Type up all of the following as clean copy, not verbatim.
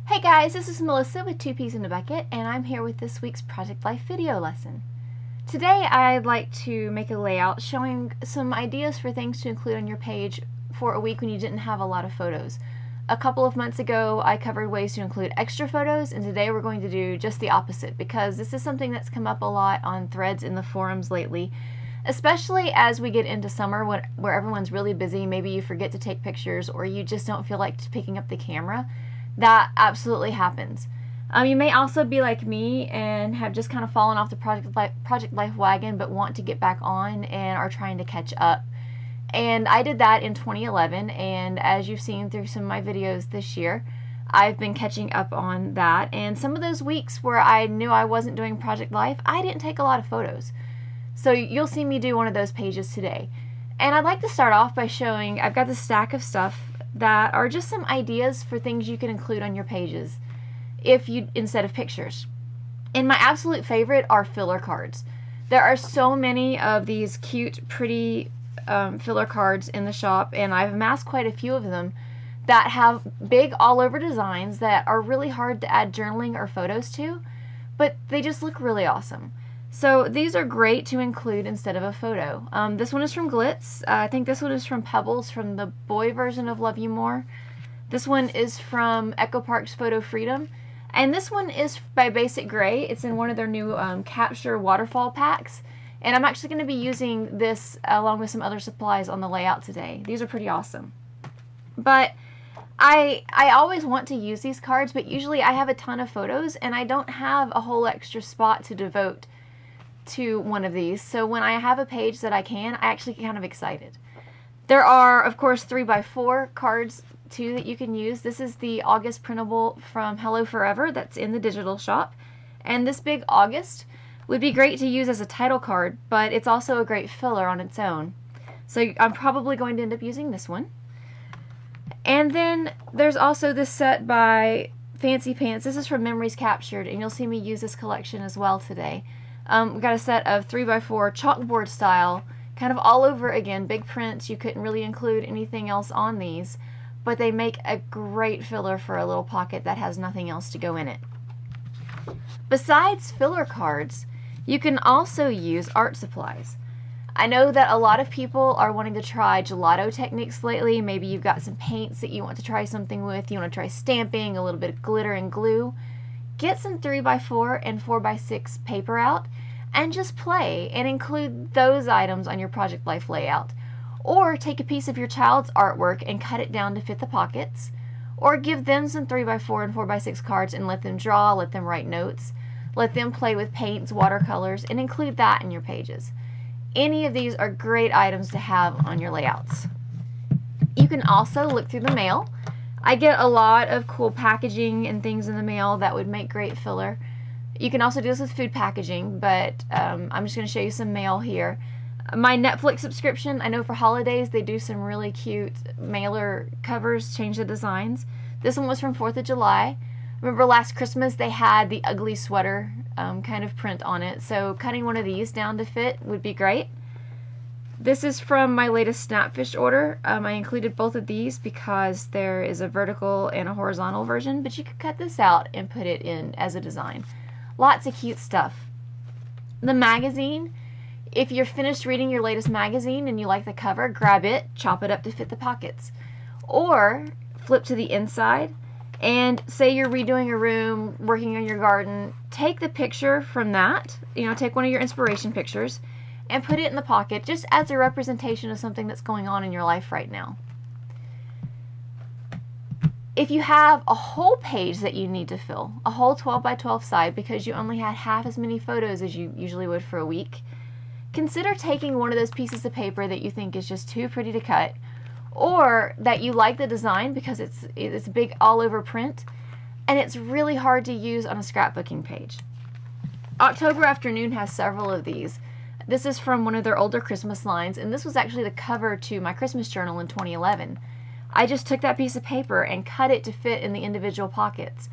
Hey guys, this is Melissa with Two Peas in a Bucket, and I'm here with this week's Project Life video lesson. Today I'd like to make a layout showing some ideas for things to include on your page for a week when you didn't have a lot of photos. A couple of months ago I covered ways to include extra photos, and today we're going to do just the opposite because this is something that's come up a lot on threads in the forums lately, especially as we get into summer where everyone's really busy. Maybe you forget to take pictures or you just don't feel like picking up the camera. That absolutely happens. You may also be like me and have just kind of fallen off the Project Life wagon but want to get back on and are trying to catch up. And I did that in 2011, and as you've seen through some of my videos this year, I've been catching up on that. And some of those weeks where I knew I wasn't doing Project Life, I didn't take a lot of photos. So you'll see me do one of those pages today. And I'd like to start off by showing I've got this stack of stuff that are just some ideas for things you can include on your pages instead of pictures. And my absolute favorite are filler cards. There are so many of these cute, pretty filler cards in the shop, and I've amassed quite a few of them that have big all-over designs that are really hard to add journaling or photos to, but they just look really awesome. So these are great to include instead of a photo. This one is from Glitz. I think this one is from Pebbles, from the boy version of Love You More. This one is from Echo Park's Photo Freedom. And this one is by Basic Gray. It's in one of their new Capture waterfall packs. And I'm actually going to be using this along with some other supplies on the layout today. These are pretty awesome. But I always want to use these cards, but usually I have a ton of photos and I don't have a whole extra spot to devote to one of these. So when I have a page that I actually get kind of excited. There are, of course, 3x4 cards too that you can use. This is the August printable from Hello Forever that's in the digital shop. And this big August would be great to use as a title card, but it's also a great filler on its own. So I'm probably going to end up using this one. And then there's also this set by Fancy Pants. This is from Memories Captured, and you'll see me use this collection as well today. We've got a set of 3x4 chalkboard style, kind of all over again, big prints. You couldn't really include anything else on these, but they make a great filler for a little pocket that has nothing else to go in it. Besides filler cards, you can also use art supplies. I know that a lot of people are wanting to try gelato techniques lately. Maybe you've got some paints that you want to try something with. You want to try stamping, a little bit of glitter and glue. Get some 3x4 and 4x6 paper out and just play and include those items on your Project Life layout. Or take a piece of your child's artwork and cut it down to fit the pockets. Or give them some 3x4 and 4x6 cards and let them draw, let them write notes, let them play with paints, watercolors, and include that in your pages. Any of these are great items to have on your layouts. You can also look through the mail. I get a lot of cool packaging and things in the mail that would make great filler. You can also do this with food packaging, but I'm just going to show you some mail here. My Netflix subscription, I know for holidays they do some really cute mailer covers, change the designs. This one was from 4th of July. Remember last Christmas they had the ugly sweater kind of print on it, so cutting one of these down to fit would be great. This is from my latest Snapfish order. I included both of these because there is a vertical and a horizontal version, but you could cut this out and put it in as a design. Lots of cute stuff. The magazine, if you're finished reading your latest magazine and you like the cover, grab it, chop it up to fit the pockets. Or flip to the inside and say you're redoing a room, working on your garden, take the picture from that, take one of your inspiration pictures, and put it in the pocket just as a representation of something that's going on in your life right now. If you have a whole page that you need to fill, a whole 12x12 side because you only had half as many photos as you usually would for a week, consider taking one of those pieces of paper that you think is just too pretty to cut, or that you like the design because it's a big all-over print, and it's really hard to use on a scrapbooking page. October Afternoon has several of these. This is from one of their older Christmas lines, and this was actually the cover to my Christmas journal in 2011. I just took that piece of paper and cut it to fit in the individual pockets,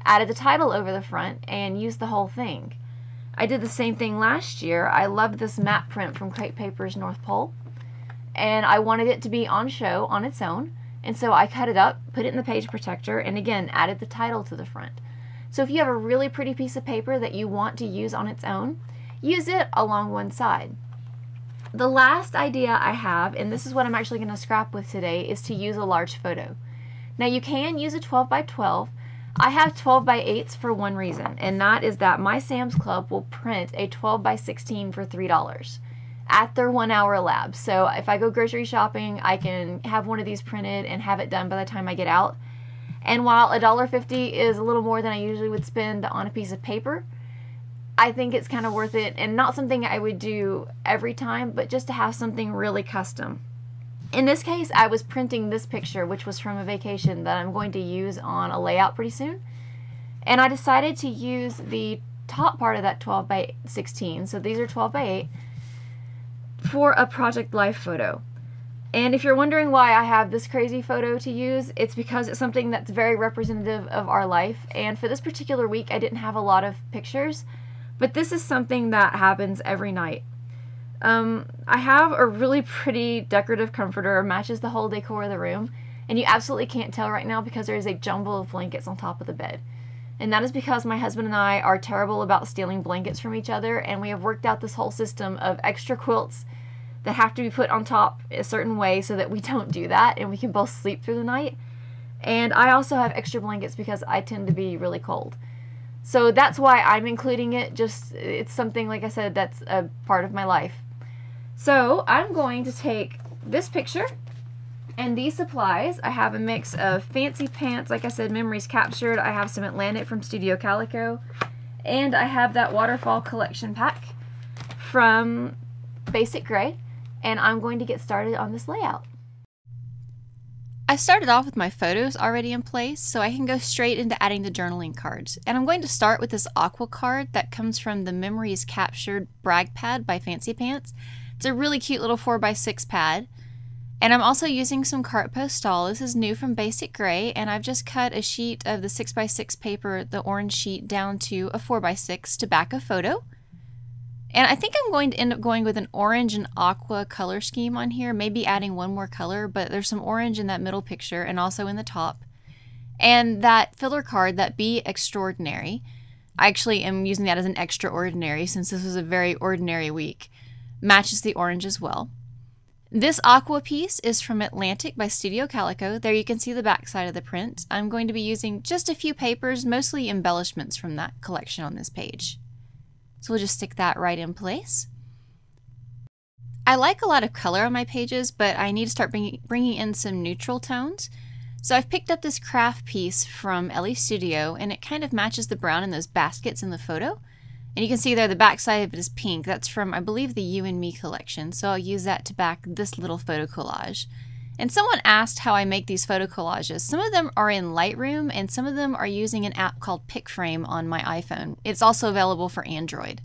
added the title over the front, and used the whole thing. I did the same thing last year. I loved this map print from Crepe Paper's North Pole, and I wanted it to be on show on its own, And so I cut it up, put it in the page protector, and again, added the title to the front. So if you have a really pretty piece of paper that you want to use on its own, use it along one side. The last idea I have, and this is what I'm actually going to scrap with today, is to use a large photo. Now you can use a 12 by 12. I have 12 by 8s for one reason, and that is that my Sam's Club will print a 12 by 16 for $3 at their 1 hour lab. So if I go grocery shopping, I can have one of these printed and have it done by the time I get out. And while $1.50 is a little more than I usually would spend on a piece of paper, I think it's kind of worth it, and not something I would do every time, but just to have something really custom. In this case, I was printing this picture, which was from a vacation that I'm going to use on a layout pretty soon. And I decided to use the top part of that 12 by 16, so these are 12 by 8, for a project life photo. And if you're wondering why I have this crazy photo to use, it's because it's something that's very representative of our life. And for this particular week, I didn't have a lot of pictures, but this is something that happens every night. I have a really pretty decorative comforter, matches the whole decor of the room, and you absolutely can't tell right now because there is a jumble of blankets on top of the bed. And that is because my husband and I are terrible about stealing blankets from each other, and we have worked out this whole system of extra quilts that have to be put on top a certain way so that we don't do that and we can both sleep through the night. And I also have extra blankets because I tend to be really cold. So that's why I'm including it. Just, it's something, like I said, that's a part of my life. So I'm going to take this picture and these supplies. I have a mix of Fancy Pants, like I said, Memories Captured. I have some Atlantic from Studio Calico. And I have that Waterfall Collection Pack from Basic Gray. And I'm going to get started on this layout. I started off with my photos already in place, so I can go straight into adding the journaling cards. And I'm going to start with this aqua card that comes from the Memories Captured Brag Pad by Fancy Pants. It's a really cute little 4x6 pad. And I'm also using some carte postale. This is new from Basic Gray, and I've just cut a sheet of the 6x6 paper, the orange sheet, down to a 4x6 to back a photo. And I think I'm going to end up going with an orange and aqua color scheme on here, maybe adding one more color, but there's some orange in that middle picture and also in the top. And that filler card, that Be Extraordinary, I actually am using that as an extraordinary since this was a very ordinary week, matches the orange as well. This aqua piece is from Atlantic by Studio Calico. There you can see the back side of the print. I'm going to be using just a few papers, mostly embellishments from that collection on this page. So we'll just stick that right in place. I like a lot of color on my pages, but I need to start bringing in some neutral tones. So I've picked up this craft piece from Ellie Studio, and it kind of matches the brown in those baskets in the photo. And you can see there the back side of it is pink. That's from, I believe, the You and Me collection. So I'll use that to back this little photo collage. And someone asked how I make these photo collages. Some of them are in Lightroom, and some of them are using an app called PicFrame on my iPhone. It's also available for Android.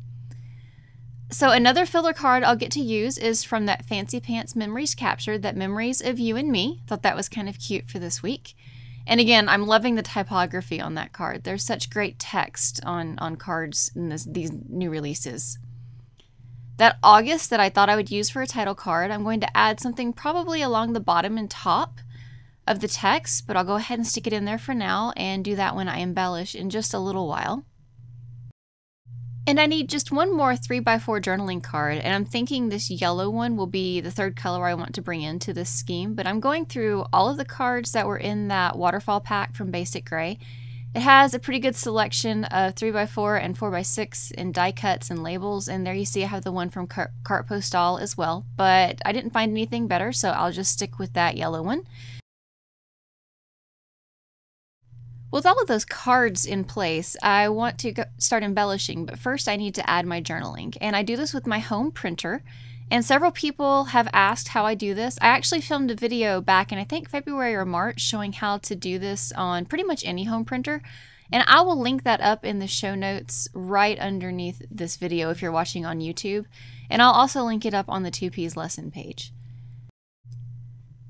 So another filler card I'll get to use is from that Fancy Pants Memories Captured, that Memories of You and Me. Thought that was kind of cute for this week. And again, I'm loving the typography on that card. There's such great text on cards in these new releases. That August that I thought I would use for a title card, I'm going to add something probably along the bottom and top of the text, but I'll go ahead and stick it in there for now and do that when I embellish in just a little while. And I need just one more 3x4 journaling card, and I'm thinking this yellow one will be the third color I want to bring into this scheme, but I'm going through all of the cards that were in that waterfall pack from Basic Gray. It has a pretty good selection of 3x4 and 4x6 and die cuts and labels, and there you see I have the one from carte postale as well, but I didn't find anything better, so I'll just stick with that yellow one. With all of those cards in place, I want to start embellishing, but first I need to add my journaling, and I do this with my home printer. And several people have asked how I do this. I actually filmed a video back in, I think, February or March showing how to do this on pretty much any home printer. And I will link that up in the show notes right underneath this video if you're watching on YouTube. And I'll also link it up on the 2Ps lesson page.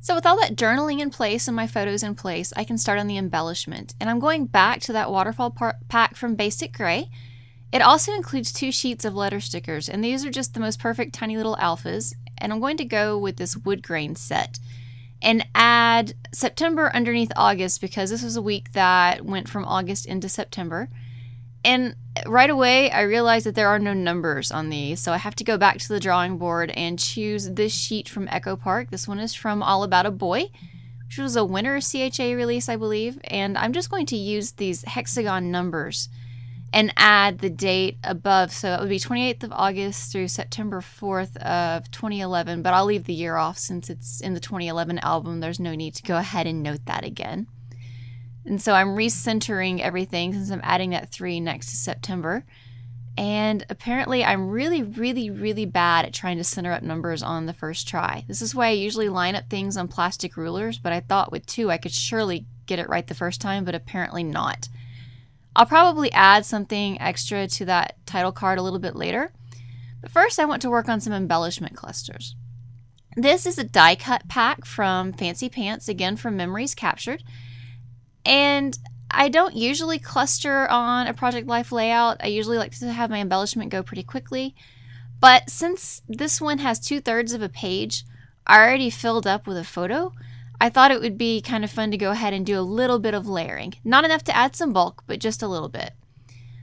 So with all that journaling in place and my photos in place, I can start on the embellishment. And I'm going back to that waterfall pack from Basic Gray. It also includes 2 sheets of letter stickers, and these are just the most perfect tiny little alphas, and I'm going to go with this wood grain set. and add September underneath August, because this was a week that went from August into September. And right away I realized that there are no numbers on these, so I have to go back to the drawing board and choose this sheet from Echo Park. This one is from All About a Boy, which was a winter CHA release, I believe, and I'm just going to use these hexagon numbers and add the date above. So it would be 28th of August through September 4th of 2011, but I'll leave the year off since it's in the 2011 album. There's no need to go ahead and note that again. And so I'm recentering everything since I'm adding that 3 next to September. And apparently I'm really bad at trying to center up numbers on the first try. This is why I usually line up things on plastic rulers, but I thought with 2 I could surely get it right the first time, but apparently not. I'll probably add something extra to that title card a little bit later. But first I want to work on some embellishment clusters. This is a die cut pack from Fancy Pants, again from Memories Captured. And I don't usually cluster on a Project Life layout. I usually like to have my embellishment go pretty quickly. But since this one has 2/3 of a page already filled up with a photo, I thought it would be kind of fun to go ahead and do a little bit of layering. Not enough to add some bulk, but just a little bit.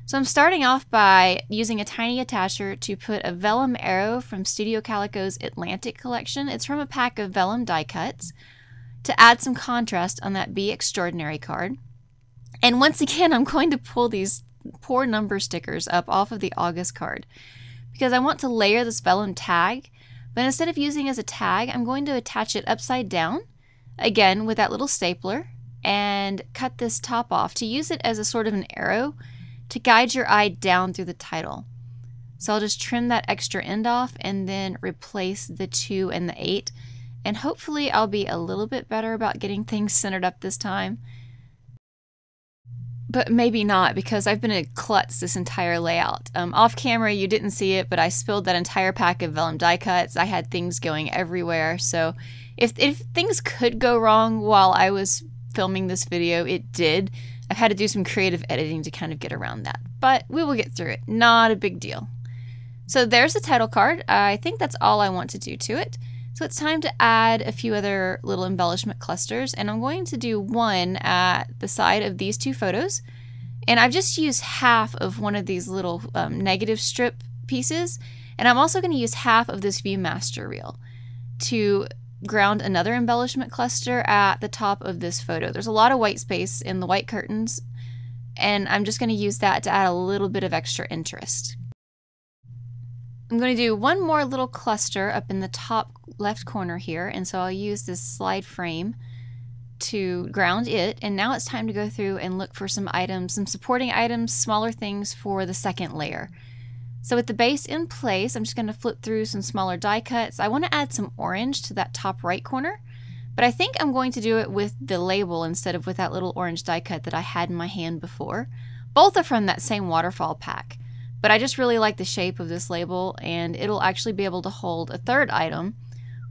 So I'm starting off by using a tiny attacher to put a vellum arrow from Studio Calico's Atlantic collection. It's from a pack of vellum die cuts, to add some contrast on that Be Extraordinary card. And once again, I'm going to pull these poor number stickers up off of the August card because I want to layer this vellum tag, but instead of using it as a tag, I'm going to attach it upside down, again with that little stapler, and cut this top off to use it as a sort of an arrow to guide your eye down through the title. So I'll just trim that extra end off and then replace the 2 and the 8. And hopefully I'll be a little bit better about getting things centered up this time. But maybe not, because I've been a klutz this entire layout. Off camera you didn't see it, but I spilled that entire pack of vellum die cuts. I had things going everywhere, so if things could go wrong while I was filming this video, it did. I've had to do some creative editing to kind of get around that, but we will get through it. Not a big deal. So there's the title card. I think that's all I want to do to it. So it's time to add a few other little embellishment clusters, and I'm going to do one at the side of these 2 photos. And I've just used half of one of these little negative strip pieces, and I'm also going to use half of this Viewmaster reel to ground another embellishment cluster at the top of this photo. There's a lot of white space in the white curtains, and I'm just going to use that to add a little bit of extra interest. I'm going to do one more little cluster up in the top left corner here, and so I'll use this slide frame to ground it. And now it's time to go through and look for some items, some supporting items, smaller things for the second layer. So with the base in place, I'm just going to flip through some smaller die cuts. I want to add some orange to that top right corner, but I think I'm going to do it with the label instead of with that little orange die cut that I had in my hand before. Both are from that same waterfall pack. But I just really like the shape of this label, and it'll actually be able to hold a third item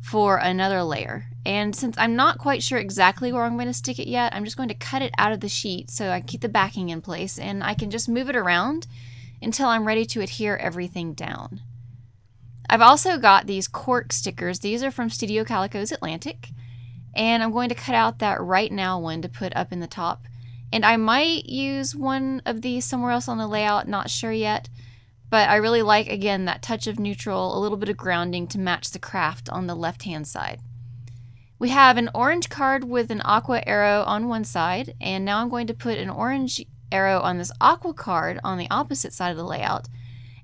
for another layer. And since I'm not quite sure exactly where I'm going to stick it yet, I'm just going to cut it out of the sheet so I keep the backing in place, and I can just move it around until I'm ready to adhere everything down. I've also got these Cork stickers. These are from Studio Calico's Atlantic, and I'm going to cut out that Right Now one to put up in the top. And I might use one of these somewhere else on the layout, not sure yet. But I really like, again, that touch of neutral, a little bit of grounding to match the craft on the left-hand side. We have an orange card with an aqua arrow on one side, and now I'm going to put an orange arrow on this aqua card on the opposite side of the layout.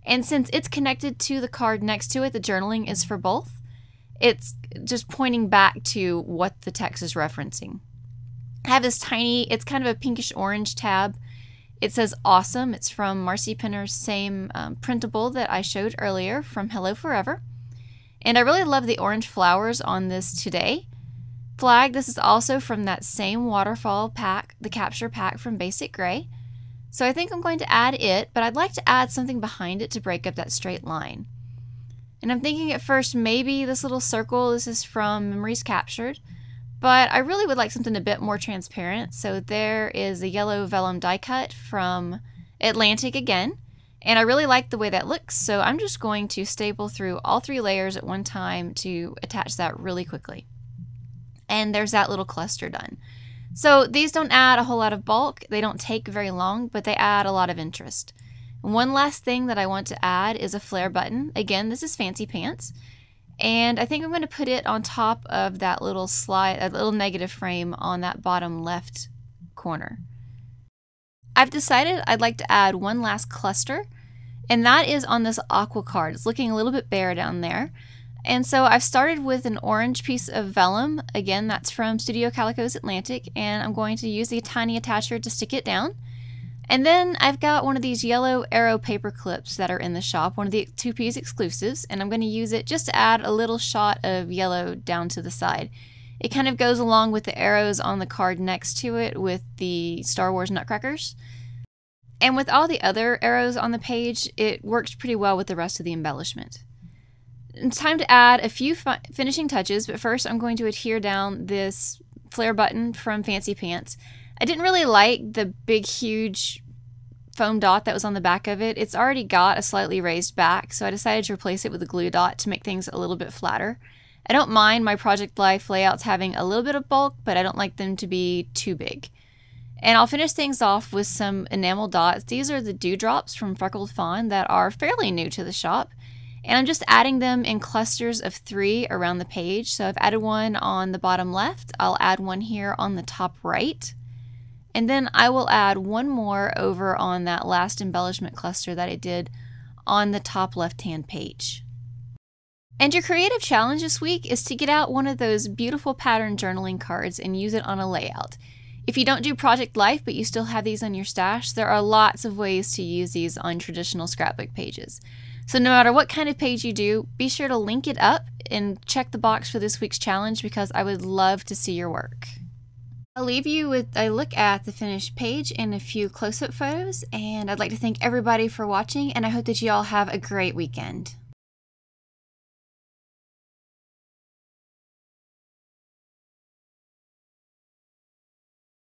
And since it's connected to the card next to it, the journaling is for both. It's just pointing back to what the text is referencing. I have this tiny, it's kind of a pinkish orange tab. It says Awesome. It's from Marcy Penner's same printable that I showed earlier from Hello Forever. And I really love the orange flowers on this Today flag. This is also from that same waterfall pack, the capture pack from Basic Gray. So I think I'm going to add it, but I'd like to add something behind it to break up that straight line. And I'm thinking at first maybe this little circle, this is from Memories Captured. But I really would like something a bit more transparent. So there is a yellow vellum die cut from Atlantic again. And I really like the way that looks. So I'm just going to staple through all 3 layers at one time to attach that really quickly. And there's that little cluster done. So these don't add a whole lot of bulk, they don't take very long, but they add a lot of interest. One last thing that I want to add is a flare button. Again, this is Fancy Pants. And I think I'm going to put it on top of that little slide, a little negative frame on that bottom left corner. I've decided I'd like to add one last cluster, and that is on this aqua card. It's looking a little bit bare down there. And so I've started with an orange piece of vellum. Again, that's from Studio Calico's Atlantic, and I'm going to use the tiny attacher to stick it down. And then I've got one of these yellow arrow paper clips that are in the shop, one of the 2Ps exclusives, and I'm going to use it just to add a little shot of yellow down to the side. It kind of goes along with the arrows on the card next to it with the Star Wars nutcrackers. And with all the other arrows on the page, it works pretty well with the rest of the embellishment. It's time to add a few finishing touches, but first I'm going to adhere down this flare button from Fancy Pants. I didn't really like the big, huge foam dot that was on the back of it. It's already got a slightly raised back, so I decided to replace it with a glue dot to make things a little bit flatter. I don't mind my Project Life layouts having a little bit of bulk, but I don't like them to be too big. And I'll finish things off with some enamel dots. These are the dewdrops from Freckled Fawn that are fairly new to the shop. And I'm just adding them in clusters of 3 around the page. So I've added one on the bottom left. I'll add one here on the top right. And then I will add one more over on that last embellishment cluster that I did on the top left-hand page. And your creative challenge this week is to get out one of those beautiful pattern journaling cards and use it on a layout. If you don't do Project Life, but you still have these on your stash, there are lots of ways to use these on traditional scrapbook pages. So no matter what kind of page you do, be sure to link it up and check the box for this week's challenge because I would love to see your work. I'll leave you with a look at the finished page and a few close-up photos, and I'd like to thank everybody for watching, and I hope that you all have a great weekend.